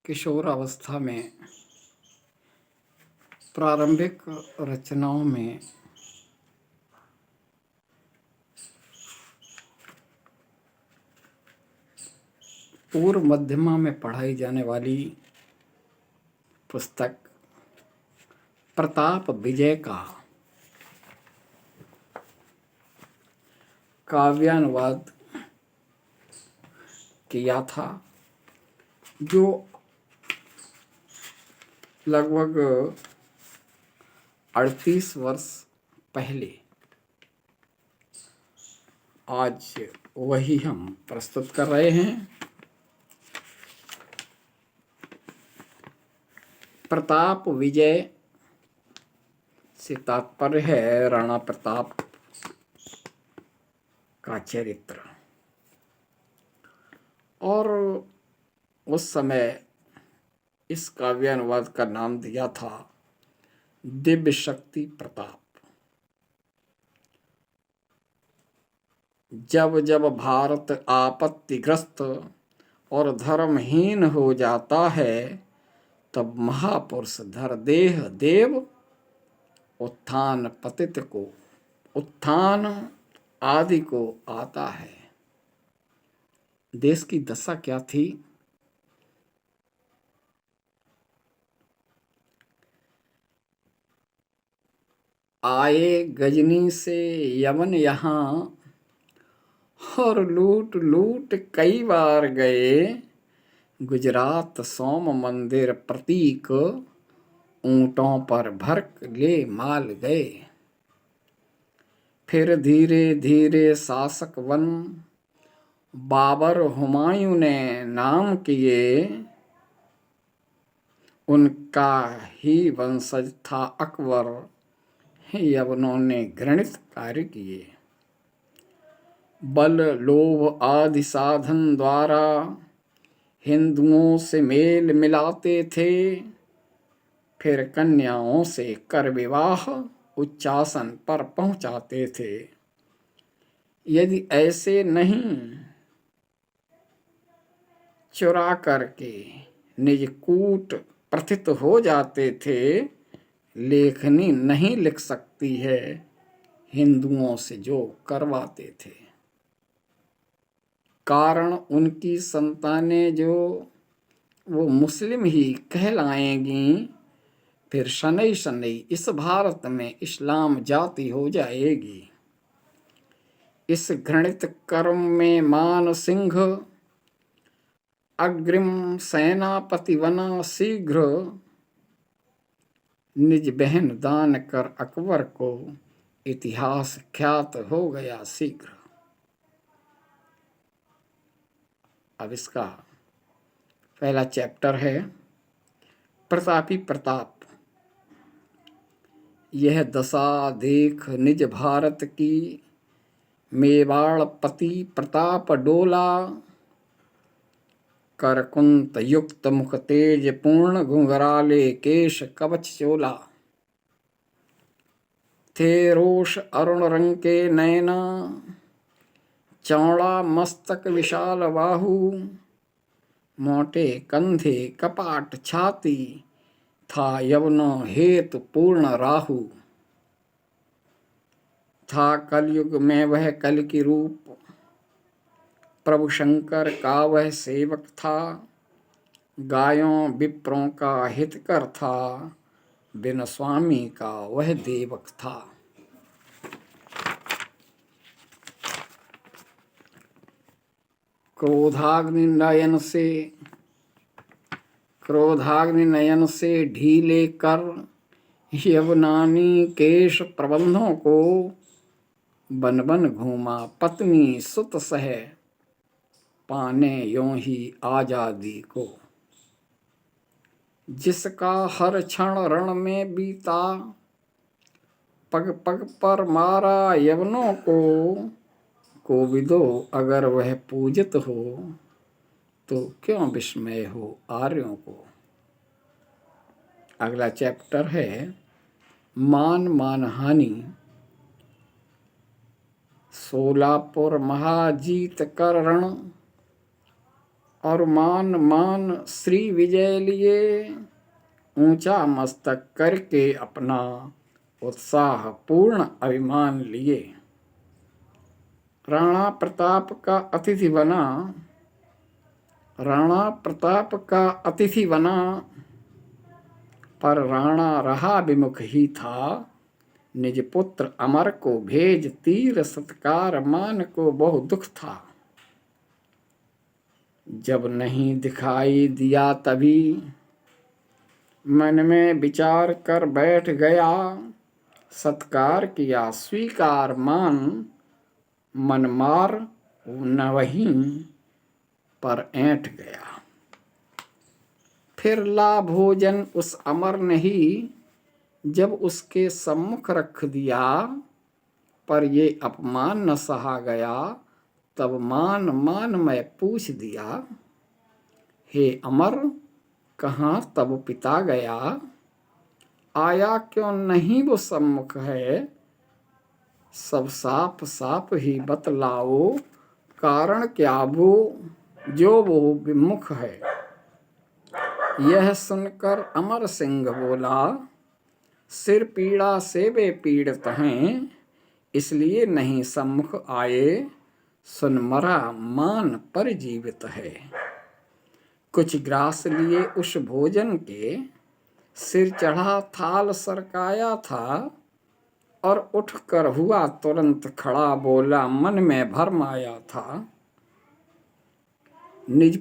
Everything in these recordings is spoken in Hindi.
किशोरावस्था में प्रारंभिक रचनाओं में पूर्व मध्यमा में पढ़ाई जाने वाली पुस्तक प्रताप विजय का काव्यानुवाद किया था, जो लगभग 38 वर्ष पहले। आज वही हम प्रस्तुत कर रहे हैं। प्रताप विजय से तात्पर्य है राणा प्रताप का चरित्र, और उस समय इस काव्यानुवाद का नाम दिया था दिव्य शक्ति प्रताप। जब जब भारत आपत्तिग्रस्त और धर्महीन हो जाता है, तब महापुरुष धर देह देव उत्थान पतित को उत्थान आदि को आता है। देश की दशा क्या थी? आए गजनी से यमन यहाँ, और लूट लूट कई बार गए। गुजरात सोम मंदिर प्रतीक, ऊंटों पर भर ले माल गए। फिर धीरे धीरे शासक वन बाबर हुमायूं ने नाम किए। उनका ही वंशज था अकबर, यवनों ने घृणित कार्य किए। बल लोभ आदि साधन द्वारा हिंदुओं से मेल मिलाते थे। फिर कन्याओं से कर विवाह उच्चासन पर पहुंचाते थे। यदि ऐसे नहीं चुरा करके निज कूट प्रथित हो जाते थे, लेखनी नहीं लिख सकती है हिंदुओं से जो करवाते थे। कारण उनकी संतानें जो वो मुस्लिम ही कहलाएंगी, फिर शनई शनई इस भारत में इस्लाम जाति हो जाएगी। इस घृणित कर्म में मान सिंह अग्रिम सेनापति बना शीघ्र। निज बहन दान कर अकबर को इतिहास ख्यात हो गया शीघ्र। अब इसका पहला चैप्टर है प्रतापी प्रताप। यह दशा देख निज भारत की, मेवाड़ पति प्रताप डोला। करकुंत युक्त मुख तेज पूर्ण, घुंघराले केश कवच चोला। थे रोष अरुण रंग के नैना, चौड़ा मस्तक विशाल बाहु। मोटे कंधे कपाट छाती, था यवनों हेतु पूर्ण राहु। था कलयुग में वह कल की रूप, प्रभु शंकर का वह सेवक था। गायों विप्रों का हितकर था, बिन स्वामी का वह देवक था। क्रोधाग्नि नयन से ढीले कर, यवनानी केश प्रबंधों को। बन बन घूमा पत्नी सुत सह, पाने यों ही आजादी को। जिसका हर क्षण रण में बीता, पग पग पर मारा यवनों को। कोविदो अगर वह पूजित हो, तो क्यों विस्मय हो आर्यों को। अगला चैप्टर है मान मानहानि। सोलापुर महाजीत कर रण, और मान मान श्री विजय लिए, ऊंचा मस्तक करके अपना उत्साह पूर्ण अभिमान लिए। राणा प्रताप का अतिथि बना, राणा प्रताप का अतिथि बना, पर राणा रहा विमुख ही था। निज पुत्र अमर को भेज तीर सत्कार, मान को बहु दुख था। जब नहीं दिखाई दिया तभी, मन में विचार कर बैठ गया। सत्कार किया स्वीकार मान, मन मार न वहीं पर ऐंठ गया। फिर ला भोजन उस अमर ने ही, जब उसके सम्मुख रख दिया। पर ये अपमान न सहा गया, तब मान मान मैं पूछ दिया। हे अमर कहाँ तब पिता गया, आया क्यों नहीं वो सम्मुख है। सब साफ साफ ही बतलाओ, कारण क्या वो जो वो विमुख है। यह सुनकर अमर सिंह बोला, सिर पीड़ा से वे पीड़ित हैं, इसलिए नहीं सम्मुख आए। सुन मरा मान पर जीवित है। कुछ ग्रास लिए उस भोजन के, सिर चढ़ा थाल सरकाया था। और उठकर हुआ तुरंत खड़ा, बोला मन में भरम आया था। निज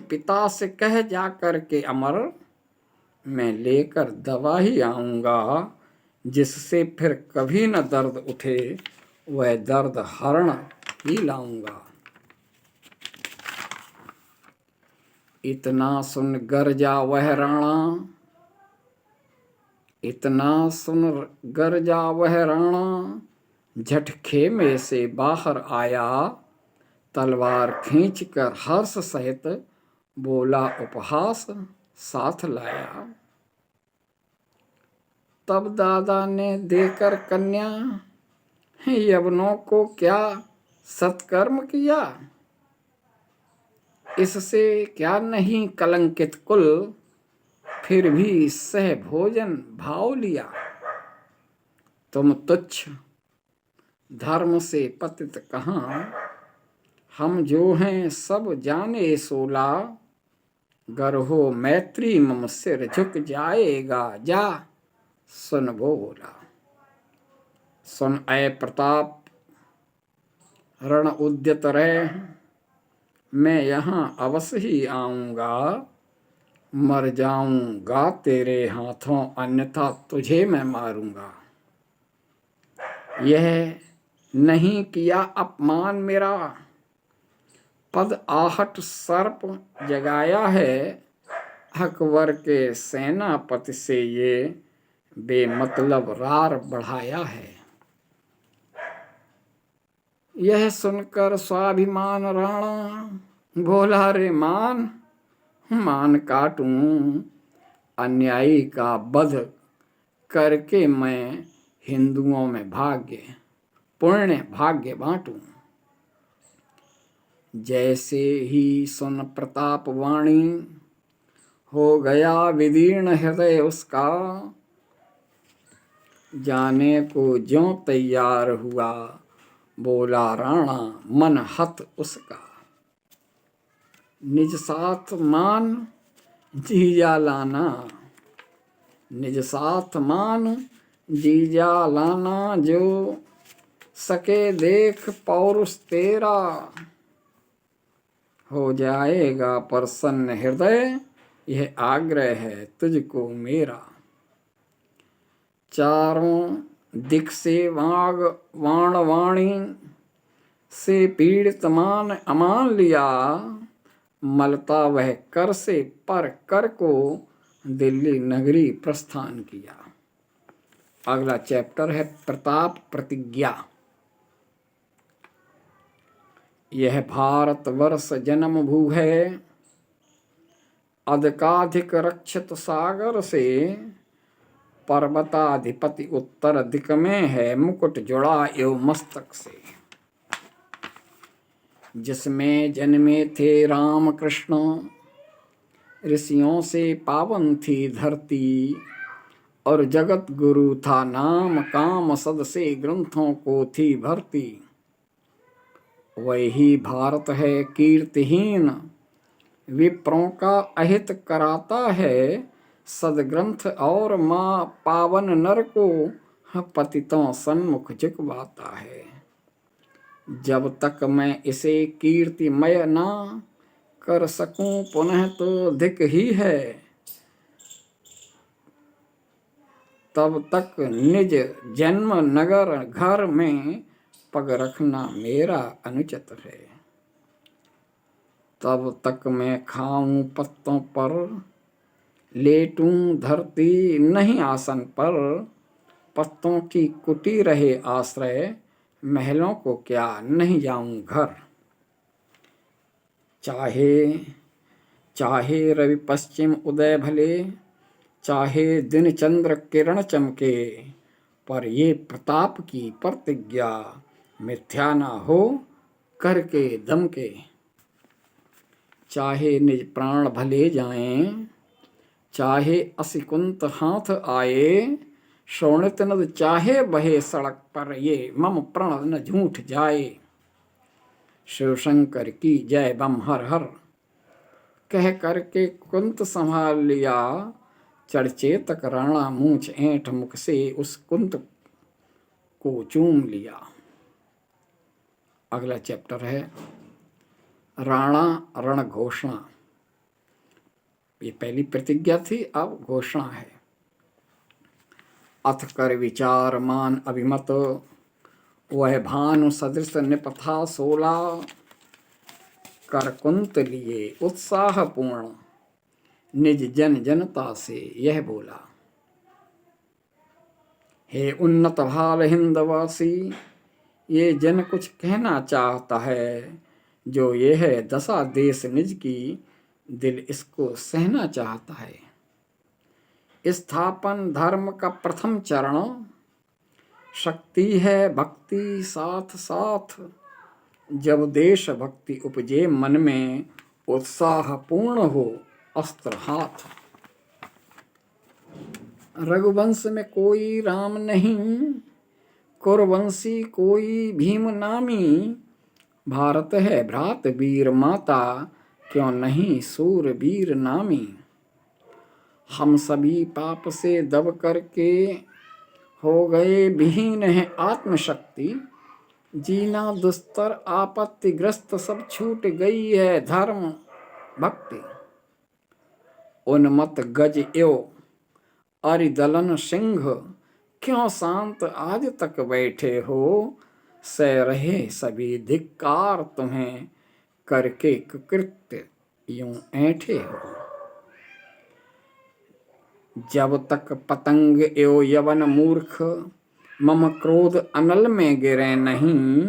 पिता से कह जा कर के अमर, मैं लेकर दवा ही आऊंगा। जिससे फिर कभी न दर्द उठे, वह दर्द हरण ही लाऊंगा। इतना सुन गरजा वह राणा, इतना सुन गरजा वह राणा, झट खेमे से बाहर आया। तलवार खींचकर हर्ष सहित बोला उपहास साथ लाया। तब दादा ने देकर कन्या, यवनों को क्या सत्कर्म किया। इससे क्या नहीं कलंकित कुल, फिर भी सह भोजन भाव लिया। तुम तुच्छ धर्म से पतित कहाँ, हम जो हैं सब जाने सोला। गर हो मैत्री मम सिर झुक जाएगा, जा सुन बोला। सुन ऐ प्रताप रण उद्यत रहे, मैं यहाँ अवश्य ही आऊँगा। मर जाऊँगा तेरे हाथों, अन्यथा तुझे मैं मारूँगा। यह नहीं किया अपमान मेरा, पद आहट सर्प जगाया है। अकबर के सेनापति से ये बेमतलब रार बढ़ाया है। यह सुनकर स्वाभिमान राणा बोला, रे मान काटूं। अन्यायी का वध करके मैं हिंदुओं में पुण्य भाग्य बांटूं। जैसे ही सुन प्रताप वाणी, हो गया विदीर्ण हृदय उसका। जाने को ज्यों तैयार हुआ, बोला राणा मन हत उसका। निज साथ मान जीजा लाना, निज साथ मान जीजा लाना। जो सके देख पौरुष तेरा, हो जाएगा प्रसन्न हृदय। यह आग्रह है तुझको मेरा। चारों दिक से वाण वाणी से पीड़ित मान अमान लिया। मलता वह कर से पर कर को, दिल्ली नगरी प्रस्थान किया। अगला चैप्टर है प्रताप प्रतिज्ञा। यह भारतवर्ष जन्म भू है, अधिकाधिक रक्षित सागर से। पर्वताधिपति उत्तर दिक में है, मुकुट जुड़ा एवं मस्तक से। जिसमें जन्मे थे राम कृष्ण, ऋषियों से पावन थी धरती, और जगत गुरु था नाम, काम सद से ग्रंथों को थी भरती। वही भारत है कीर्तिहीन, विप्रों का अहित कराता है, सदग्रंथ और माँ पावन नर को पतितों सन्मुख झुकवाता है। जब तक मैं इसे कीर्तिमय ना कर सकूं पुनः तो धिक ही है, तब तक निज जन्म नगर घर में पग रखना मेरा अनुचित है। तब तक मैं खाऊं पत्तों पर, लेटूं धरती नहीं आसन पर, पत्तों की कुटी रहे आश्रय, महलों को क्या नहीं जाऊं घर। चाहे रवि पश्चिम उदय भले, चाहे दिन चंद्र किरण चमके, पर ये प्रताप की प्रतिज्ञा मिथ्या ना हो करके दम के। चाहे निज प्राण भले जाएं, चाहे असिकुंत हाथ आए, शोणित नद चाहे बहे सड़क पर, ये मम प्रण न झूठ जाए। शिव शंकर की जय बम हर हर कह करके कुंत संभाल लिया, चढ़चेतक राणा मूछ ऐंठ मुख से उस कुंत को चूम लिया। अगला चैप्टर है राणा रण घोषणा। ये पहली प्रतिज्ञा थी, अब घोषणा है। अथ कर विचार मान अभिमत, वह भानु सदृश निपथा सोला, कर कुंत लिए उत्साह पूर्ण, निज जन जनता से यह बोला। हे उन्नत भाल हिंदवासी, ये जन कुछ कहना चाहता है, जो ये है दशा देश निज की, दिल इसको सहना चाहता है। स्थापन धर्म का प्रथम चरण, शक्ति है भक्ति साथ साथ, जब देश भक्ति उपजे मन में, उत्साह पूर्ण हो अस्त्र हाथ। रघुवंश में कोई राम नहीं, कुरवंशी कोई भीम नामी, भारत है भ्रात वीर माता, क्यों नहीं सूर वीर नामी। हम सभी पाप से दब करके हो गए विहीन है आत्मशक्ति, जीना दुस्तर आपत्तिग्रस्त सब छूट गई है धर्म भक्ति। उन्मत्त गज एव अरिदलन सिंह, क्यों शांत आज तक बैठे हो, सह रहे सभी धिक्कार तुम्हें, करके कृत्य यूं ऐंठे हो। जब तक पतंग एव यवन मूर्ख, मम क्रोध अनल में गिरे नहीं,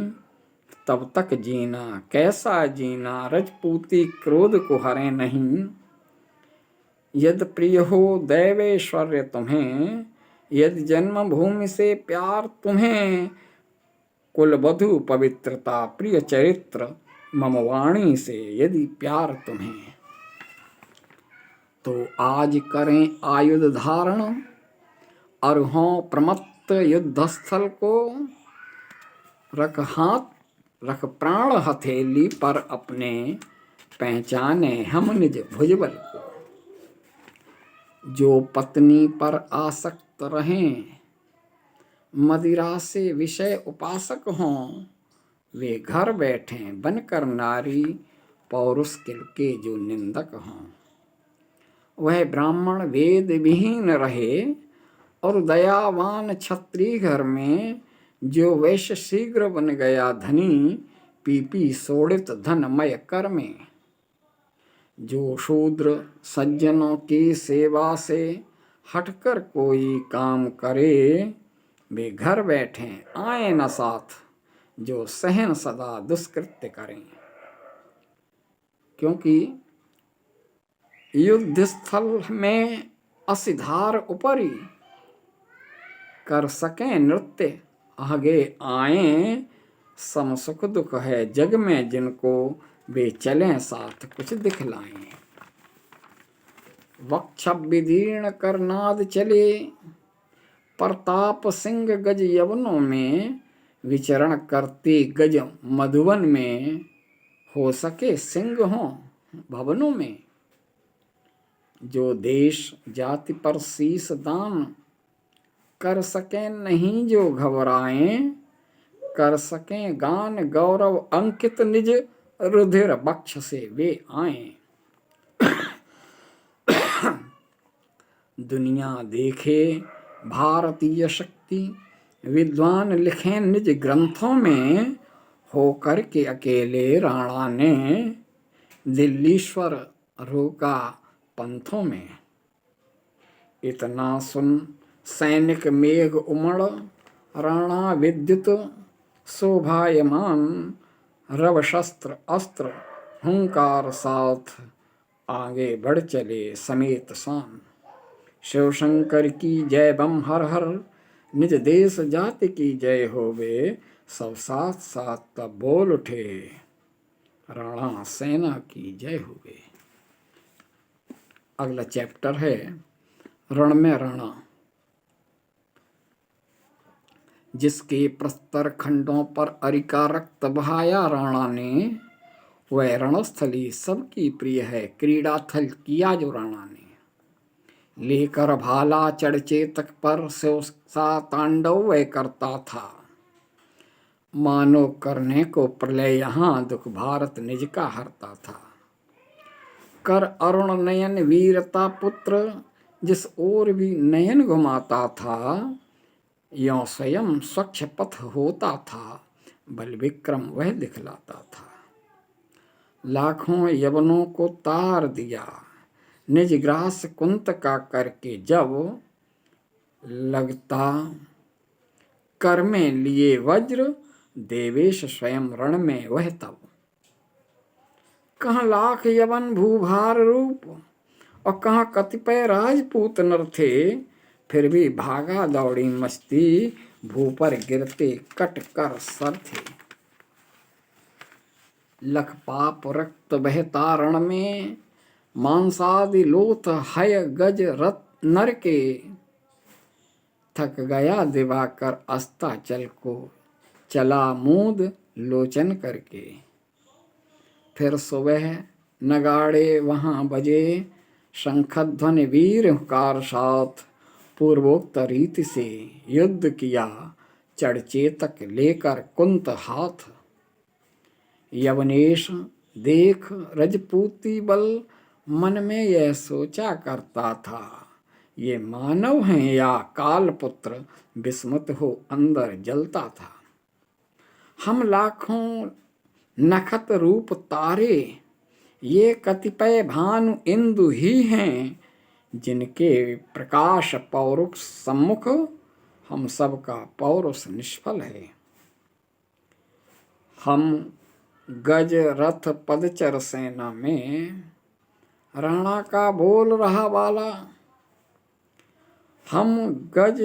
तब तक जीना कैसा जीना, रजपूती क्रोध को हरे नहीं। यदि प्रिय हो दैवेश्वर्य तुम्हें, यदि जन्मभूमि से प्यार तुम्हें, कुलवधु पवित्रता प्रिय चरित्र, मम वाणी से यदि प्यार तुम्हें, तो आज करें आयुध धारण, और हों प्रमत्त युद्धस्थल को, रख प्राण हथेली पर अपने, पहचाने हम निज भुजबल को। जो पत्नी पर आसक्त रहें, मदिरा से विषय उपासक हों, वे घर बैठे बनकर नारी, पौरुष के जो निंदक हों। वह ब्राह्मण वेद विहीन रहे, और दयावान क्षत्रिय घर में, जो वैश्य शीघ्र बन गया धनी, पीपी सोड़ित धनमय कर में। जो शूद्र सज्जनों की सेवा से हटकर कोई काम करे, वे घर बैठे आए न साथ, जो सहन सदा दुष्कृत्य करें। क्योंकि युद्ध स्थल में असिधार उपरी, कर सकें नृत्य आगे आए, सम सुख दुख है जग में जिनको, वे चलें साथ कुछ दिखलाएं। वक्ष विदीर्ण कर नाद चले, प्रताप सिंह गज यवनों में, विचरण करते गज मधुवन में, हो सके सिंह हों भवनों में। जो देश जाति पर शीस दान, कर सकें नहीं जो घबराएं, कर सकें गान गौरव अंकित निज, रुधिर बक्ष से वे आएं। दुनिया देखे भारतीय शक्ति, विद्वान लिखें निज ग्रंथों में, होकर के अकेले राणा ने, दिल्लीश्वर रोका पंथों में। इतना सुन सैनिक मेघ उमड़, राणा विद्युत शोभायमान, रव शस्त्र अस्त्र हुंकार साथ, आगे बढ़ चले समेत शान। शिव शंकर की जय बम हर हर, निज देश जाति की जय होवे, सब साथ साथ तब बोल उठे, राणा सेना की जय होवे। अगला चैप्टर है रण में राणा। जिसके प्रस्तर खंडों पर अरिका रक्त बहाया राणा ने, वह रणस्थली सबकी प्रिय है, क्रीड़ा थल किया जो राणा ने। लेकर भाला चढ़ चेतक पर, शिव सा तांडव वह करता था, मानो करने को प्रलय यहाँ, दुख भारत निज का हरता था। कर अरुण नयन वीरता पुत्र, जिस ओर भी नयन घुमाता था, यों स्वयं स्वच्छ पथ होता था, बल विक्रम वह दिखलाता था। लाखों यवनों को तार दिया, निज ग्रास कुंत का करके, जब लगता कर में लिए वज्र, देवेश स्वयं रण में वह तब। कहाँ लाख यवन भूभार रूप, और कहाँ कतिपय राजपूत नर थे, फिर भी भागा दौड़ी मस्ती, भू पर गिरते कट कर सर थे। लख पाप रक्त बहता रण में, मांसादि लोथ हय गज रत नर के, थक गया दिवाकर अस्ताचल को, चला मूद लोचन करके। फिर सुबह नगाड़े वहां बजे, शंखध्वनि वीर हुंकार साथ, पूर्वोक्त रीति से युद्ध किया, चढ़ चेतक लेकर कुंत हाथ। यवनेश देख रजपूती बल, मन में यह सोचा करता था, ये मानव हैं या काल पुत्र, विस्मत हो अंदर जलता था। हम लाखों नखत रूप तारे, ये कतिपय भानु इंदु ही हैं, जिनके प्रकाश पौरुष सम्मुख, हम सबका पौरुष निष्फल है। हम गज रथ पदचर सेना में, राणा का बोल रहा वाला। हम गज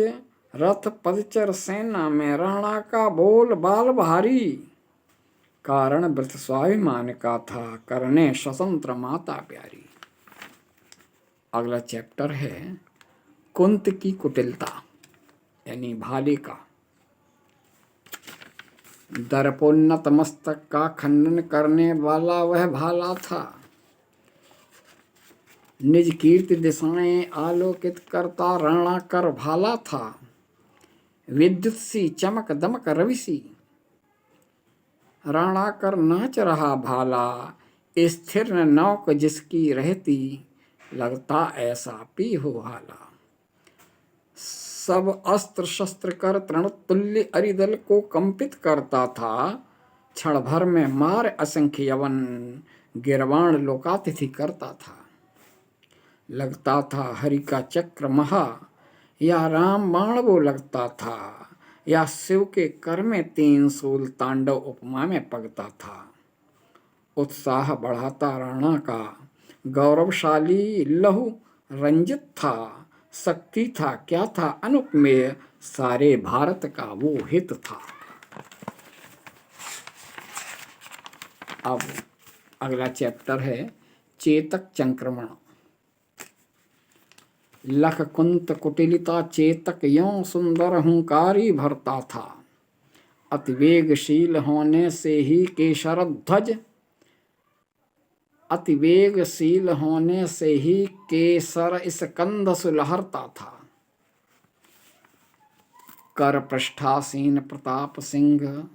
रथ पदचर सेना में, राणा का बोल बाल भारी, कारण व्रत स्वाभिमान का था, करने स्वतंत्र माता प्यारी। अगला चैप्टर है कुंत की कुटिलता, यानी भाले का। दर्पोन्नत मस्तक का खंडन करने वाला वह भाला था, निज कीर्ति दिशाएं आलोकित करता राणा कर भाला था। विद्युत सी चमक दमक रवि सी, राणा कर नाच रहा भाला, स्थिर न नौक जिसकी रहती, लगता ऐसा पी हो हाला। सब अस्त्र शस्त्र कर तृण तुल्य अरिदल को कंपित करता था, क्षण भर में मार असंख्य यवन, गिरवाण लोकातिथि करता था। लगता था हरि का चक्र महा, या राम बाण वो लगता था, या शिव के कर में 3 शूल तांडव उपमा में पगता था। उत्साह बढ़ाता राणा का, गौरवशाली लहू रंजित था, शक्ति था क्या था अनुपमेय, सारे भारत का वो हित था। अब अगला चैप्टर है चेतक चंक्रमण। लख कुंत कुटिलिता चेतक यों सुंदर हुंकारी भरता था। अतिवेगशील होने से ही केशर ध्वज, अतिवेगशील होने से ही केसर स्कंद सुलहरता था। कर पृष्ठासीन प्रताप सिंह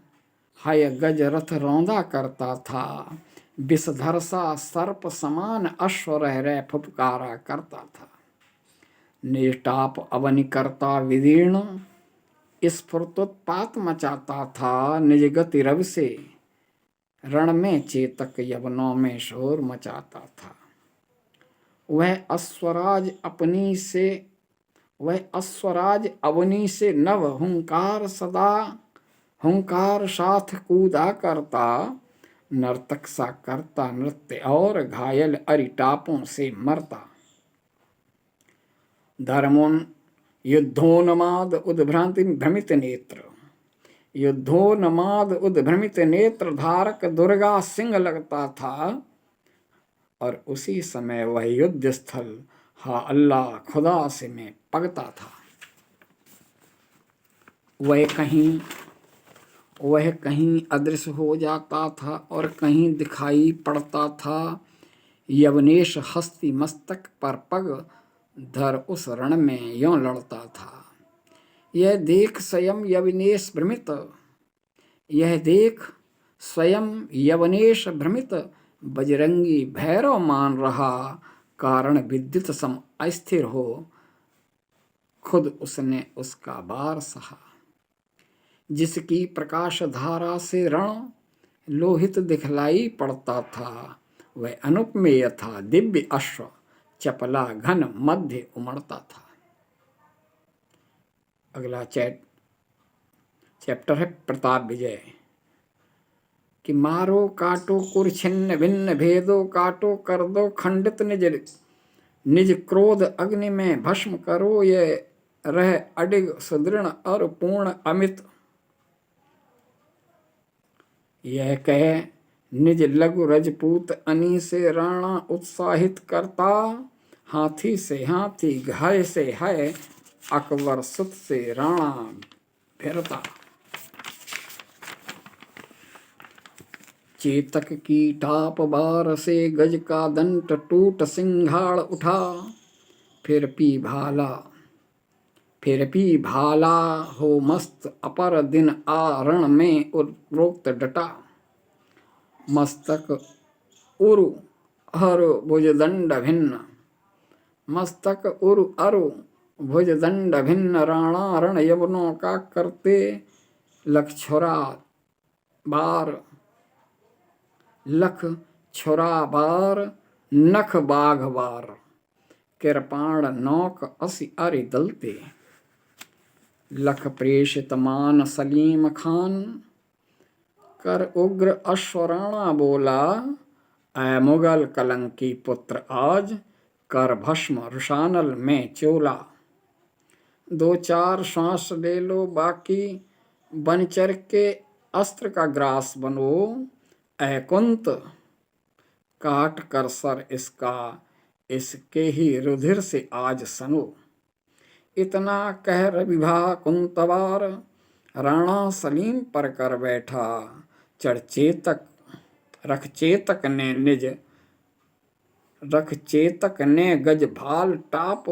हय गज रथ रौंदा करता था। विषधर सा सर्प समान अश्व रह रह फुफकारा करता था। निष्टाप अवनि करता विदीर्ण स्फुरतोत्पात मचाता था। निज गति रव से रण में चेतक यवनों में शोर मचाता था। वह अश्वराज अवनी से नव हुंकार सदा हुंकार साथ कूदा करता। नर्तक सा करता नृत्य और घायल अरिटापों से मरता। धर्मोन युद्धोन्माद उद्भ्रांति भ्रमित नेत्र, युद्धोन्माद उद्भ्रमित नेत्र धारक दुर्गा सिंह लगता था। और उसी समय वह युद्ध स्थल हा अल्लाह खुदा से में पगता था। वह कहीं अदृश्य हो जाता था और कहीं दिखाई पड़ता था। यवनेश हस्ती मस्तक पर पग धर उस रण में यों लड़ता था। यह देख स्वयं यवनेश भ्रमित बजरंगी भैरव मान रहा। कारण विद्युत सम अस्थिर हो खुद उसने उसका बार सहा। जिसकी प्रकाश धारा से रण लोहित दिखलाई पड़ता था। वह अनुपमेय था दिव्य अश्व चपला घन मध्य उमड़ता था। अगला चैप्टर है प्रताप विजय। कि मारो काटो कुर छिन्न भिन्न भेदो काटो कर दो खंडित निज क्रोध अग्नि में भस्म करो। ये रह अडिग सुदृढ़ और पूर्ण अमित। यह कह निज लघु रजपूत अनी से राणा उत्साहित करता। हाथी से हाथी घाय से है अकबर सुत से राणा फिरता। चेतक की टाप बार से गज का दंट टूट सिंघाड़ उठा। फिर भी भाला हो मस्त अपर दिन आरण में उपरोक्त डटा। मस्तक उरु हरु भुजदंड भिन्न, मस्तक उरु अरु भुजदंड भिन्न। राणा रण यवनों का करते लख छुरा बार नख बाघ बार। कृपाण नौक असि अरि दलते। लख प्रेषित मान सलीम खान कर उग्र अश्वराणा बोला। ऐ मुगल कलंकी पुत्र आज कर भस्म रुशानल में चोला। 2-4 श्वास ले लो बाकी बनचर के अस्त्र का ग्रास बनो। ऐ कुंत काट कर सर इसका इसके ही रुधिर से आज सनो। इतना कह रविभा कुंतवार राणा सलीम पर कर बैठा। चढ़ चेतक ने गज भाल टाप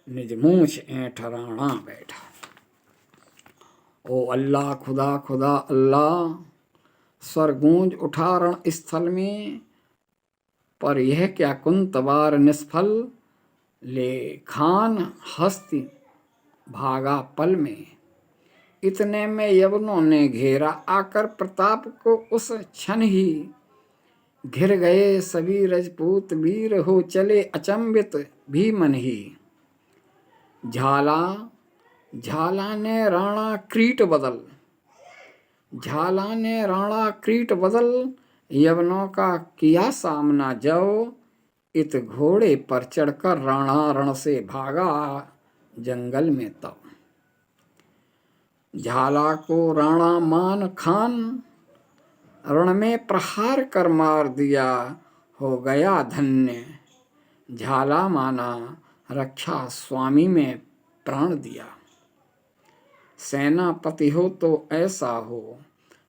निज मूछ ऐंठ राणा बैठा। ओ अल्लाह खुदा खुदा अल्लाह स्वर गूंज उठा रण स्थल में। पर यह क्या कुंतवार निष्फल ले खान हस्ती भागा पल में। इतने में यवनों ने घेरा आकर प्रताप को उस क्षण ही। घिर गए सभी रजपूत वीर हो चले अचंभित भी मन ही। झाला ने राणा क्रीट बदल यवनों का किया सामना। जाओ इत घोड़े पर चढ़कर राणा रण से भागा जंगल में तब। झाला को राणा मान खान रण में प्रहार कर मार दिया, हो गया धन्य। झाला माना रक्षा स्वामी में प्राण दिया। सेनापति हो तो ऐसा हो,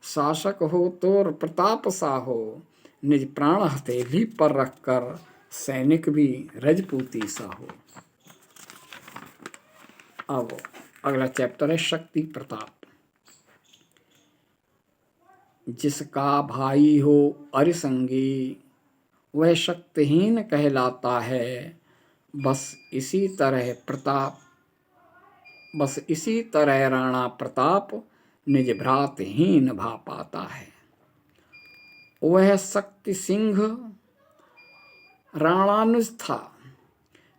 शासक हो तो प्रताप सा हो, निज प्राण हथेली पर रखकर सैनिक भी रजपूती सा हो। अब अगला चैप्टर है शक्ति प्रताप। जिसका भाई हो अरिसंगी, वह शक्तिहीन कहलाता है। बस इसी तरह राणा प्रताप निज भ्रातहीन भा पाता है। वह शक्ति सिंह राणानुज था,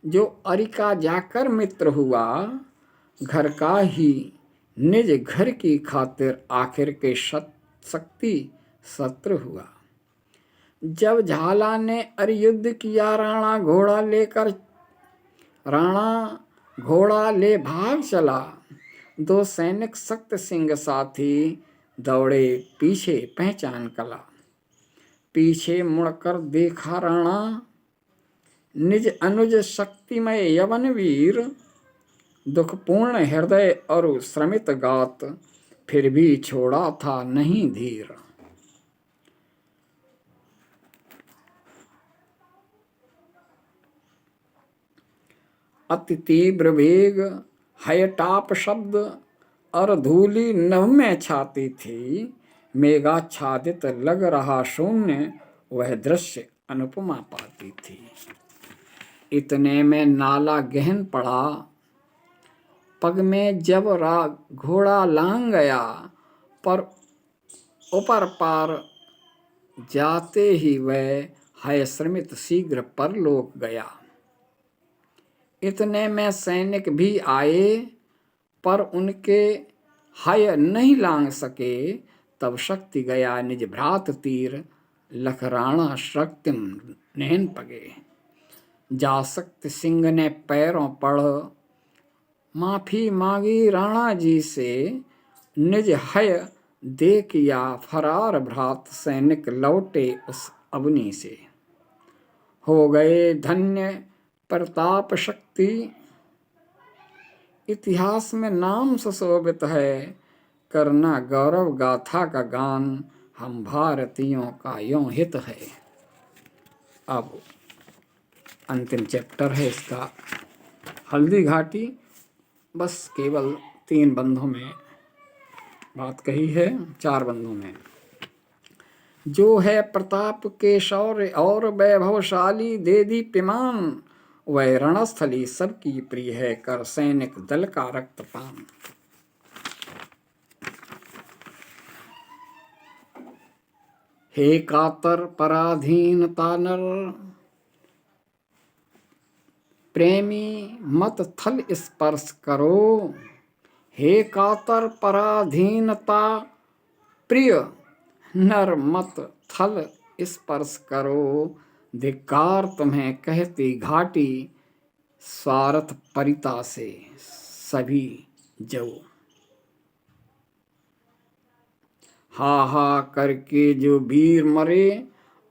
जो अरिका जाकर मित्र हुआ। घर का ही निज घर की खातिर आखिर के शक्ति शत्रु हुआ। जब झाला ने अरियुद्ध किया, राणा घोड़ा ले भाग चला। दो सैनिक सख्त सिंह साथी दौड़े पीछे पहचान कला। पीछे मुड़कर देखा राणा, निज अनुज शक्तिमय यवन वीर। दुखपूर्ण हृदय और श्रमित गात, फिर भी छोड़ा था नहीं धीर। अति तीव्र वेग, हयटाप शब्द और धूली नभ में छाती थी। मेघाच्छादित लग रहा शून्य, वह दृश्य अनुपमा पाती थी। इतने में नाला गहन पड़ा, पग में जब घोड़ा लांग गया। पर ऊपर पार जाते ही वह हय श्रमित शीघ्र परलोक गया। इतने में सैनिक भी आए, पर उनके हय नहीं लांग सके। तब शक्ति गया निज भ्रात तीर, लख राणा शक्तिम नैन पगे। जा शक्ति सिंह ने पैरों पड़, माफी मांगी राणा जी से। निज हय दे किया फरार भ्रात, सैनिक लौटे उस अवनी से। हो गए धन्य प्रताप शक्ति, इतिहास में नाम सुशोभित है। करना गौरव गाथा का गान, हम भारतीयों का यों हित है। अब अंतिम चैप्टर है इसका, हल्दी घाटी। बस केवल 3 बंधों में बात कही है, 4 बंधों में। जो है प्रताप के शौर्य और वैभवशाली, दे दीप्यमान। वह रणस्थली सबकी प्रिय है, कर सैनिक दल का रक्तपान। हे कातर पराधीनता नर, प्रेमी मत थल स्पर्श करो। हे कातर पराधीनता प्रिय, नर मत थल स्पर्श करो। धिक्कार तुम्हें कहती घाटी, स्वार्थ परिता से सभी जो। हा हा करके जो वीर मरे,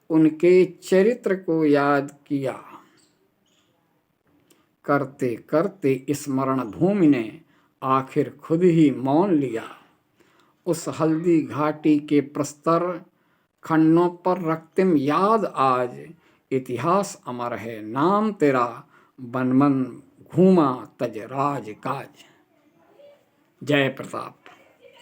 उनके चरित्र को याद किया। करते करते स्मरण भूमि ने आखिर खुद ही मौन लिया। उस हल्दी घाटी के प्रस्तर खंडों पर रक्तिम याद आज। इतिहास अमर है नाम तेरा, बन मन घूमा तज राज काज। जय प्रताप।